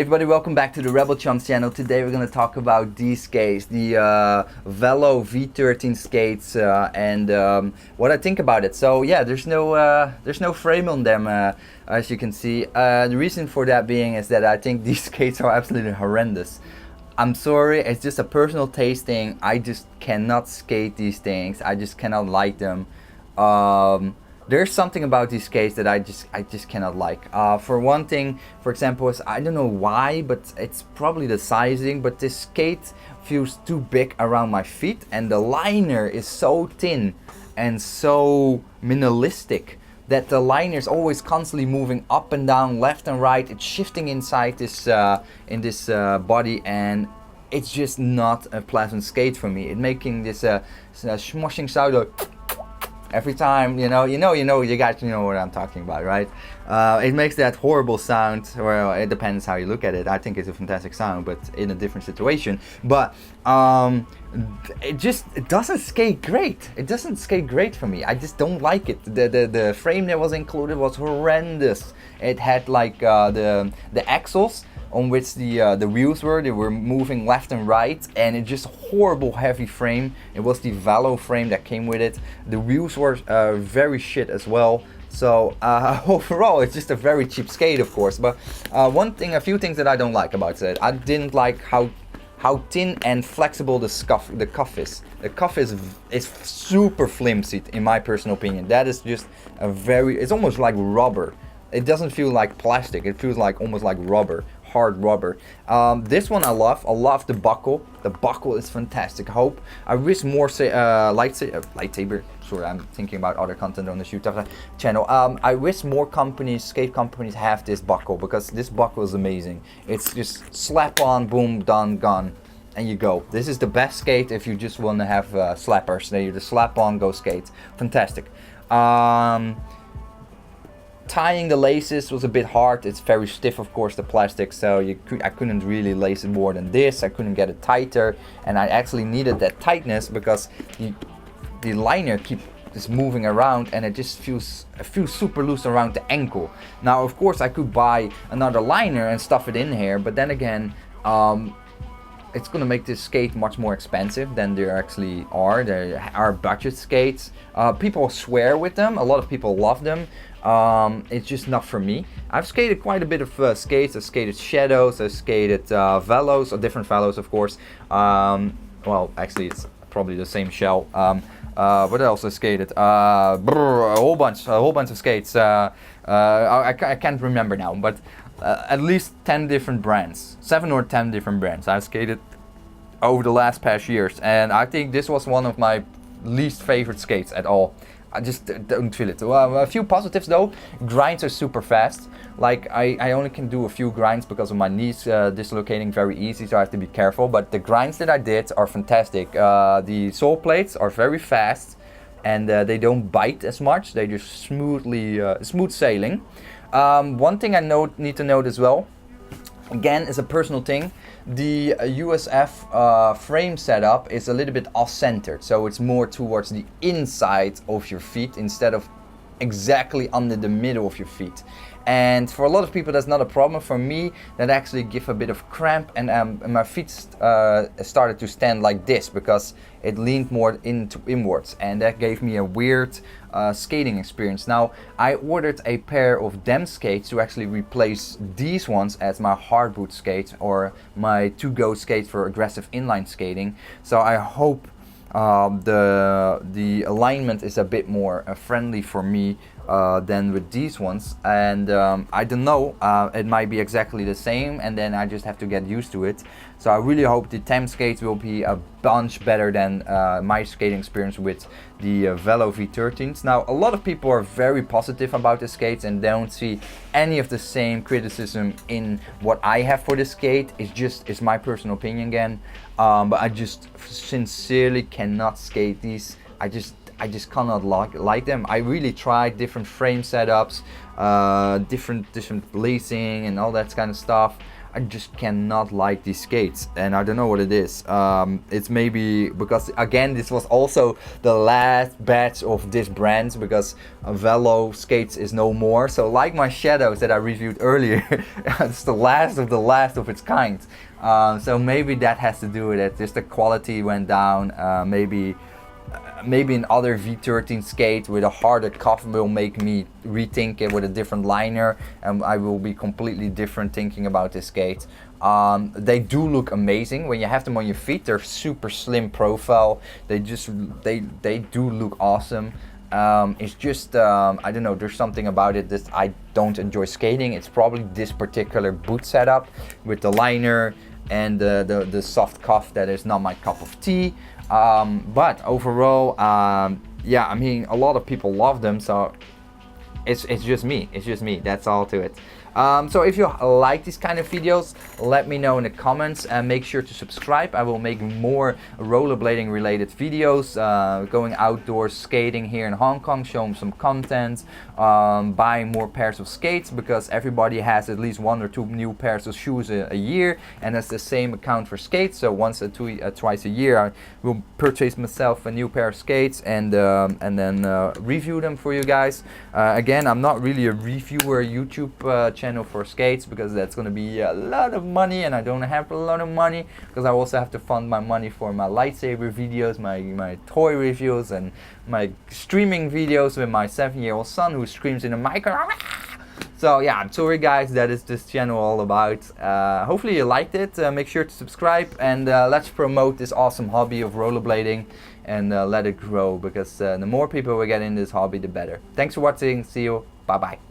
Hey everybody, welcome back to the Rebel Chumps channel. Today we're going to talk about these skates, the Valo V13 skates, and what I think about it. So yeah, there's no frame on them, as you can see. The reason for that being is that I think these skates are absolutely horrendous. I'm sorry, it's just a personal taste thing. I just cannot skate these things. I just cannot like them. There's something about these skates that I just cannot like. For one thing, for example, is I don't know why, but it's probably the sizing, but this skate feels too big around my feet, and the liner is so thin and so minimalistic that the liner is always constantly moving up and down, left and right. It's shifting inside this body, and it's just not a pleasant skate for me. It's making this smoshing sound like every time, you guys know what I'm talking about, right? It makes that horrible sound. Well, it depends how you look at it. I think it's a fantastic sound, but in a different situation. But it doesn't skate great. It doesn't skate great for me. I just don't like it. The frame that was included was horrendous. It had like the axles on which the wheels were. They were moving left and right, and it's just horrible heavy frame. It was the Valo frame that came with it. The wheels were very shit as well. So overall, it's just a very cheap skate, of course. But a few things that I don't like about it. I didn't like how thin and flexible the cuff is. The cuff is super flimsy, in my personal opinion. That is just it's almost like rubber. It doesn't feel like plastic. It feels like almost like rubber. Hard rubber. This one I love. I love the buckle. The buckle is fantastic. I wish more lightsaber. Sorry, I'm thinking about other content on the YouTube channel. I wish more skate companies have this buckle, because this buckle is amazing. It's just slap on, boom, done, gone, and you go. This is the best skate if you just want to have slappers. They just slap on, go skate. Fantastic. Tying the laces was a bit hard. It's very stiff, of course, the plastic, so I couldn't really lace it more than this. I couldn't get it tighter, and I actually needed that tightness because the liner keeps just moving around, and it just feels super loose around the ankle. Now, of course, I could buy another liner and stuff it in here, but then again, it's gonna make this skate much more expensive than they actually are. They are budget skates. People swear with them. A lot of people love them. It's just not for me. I've skated quite a bit of skates. I've skated Shadows. I've skated Valos, or different Valos, of course. Well, actually, it's probably the same shell. What else I skated? A whole bunch of skates. I can't remember now, but at least 10 different brands, 7 or 10 different brands I've skated over the past years, and I think this was one of my least favorite skates at all. I just don't feel it. A few positives though. Grinds are super fast. Like I only can do a few grinds because of my knees dislocating very easy, so I have to be careful. But the grinds that I did are fantastic. The sole plates are very fast, and they don't bite as much. They just smooth sailing. One thing I need to note as well, again, is a personal thing. The USF frame setup is a little bit off-centered, so it's more towards the inside of your feet instead of exactly under the middle of your feet. And for a lot of people that's not a problem. For me, that actually give a bit of cramp, and my feet started to stand like this because it leaned more inwards, and that gave me a weird skating experience. Now, I ordered a pair of them skates to actually replace these ones as my hard boot skates, or my to-go skates for aggressive inline skating. So I hope the alignment is a bit more friendly for me than with these ones, and I don't know, it might be exactly the same, and then I just have to get used to it. So I really hope the TEM skates will be a bunch better than my skating experience with the Valo V13s. Now, a lot of people are very positive about the skates and don't see any of the same criticism in what I have for the skate. It's my personal opinion again, but I just sincerely cannot skate these. I just cannot like them. I really tried different frame setups, different lacing and all that kind of stuff. I just cannot like these skates, and I don't know what it is. It's maybe because, again, this was also the last batch of this brand, because Valo skates is no more. So like my shadows that I reviewed earlier, it's the last of its kind. So maybe that has to do with it. Just the quality went down. Maybe another V13 skate with a harder cuff will make me rethink it with a different liner, and I will be completely different thinking about this skate. They do look amazing when you have them on your feet. They're super slim profile. They do look awesome. It's just I don't know, there's something about it that I don't enjoy skating. It's probably this particular boot setup with the liner and the soft cuff that is not my cup of tea. But overall, yeah, I mean, a lot of people love them, so it's just me. That's all to it. So if you like these kind of videos, let me know in the comments, and make sure to subscribe. I will make more rollerblading related videos, going outdoors, skating here in Hong Kong, showing some content, buying more pairs of skates, because everybody has at least 1 or 2 new pairs of shoes a year, and that's the same account for skates. So once or twice a year I will purchase myself a new pair of skates, and then review them for you guys. Again, I'm not really a reviewer YouTube channel for skates, because that's going to be a lot of money, and I don't have a lot of money, because I also have to fund my money for my lightsaber videos, my toy reviews, and my streaming videos with my 7-year-old son who screams in the microphone. So yeah, I'm sorry guys, that is this channel all about. Hopefully you liked it. Make sure to subscribe, and let's promote this awesome hobby of rollerblading, and let it grow, because the more people we get in this hobby, the better. Thanks for watching. See you. Bye bye.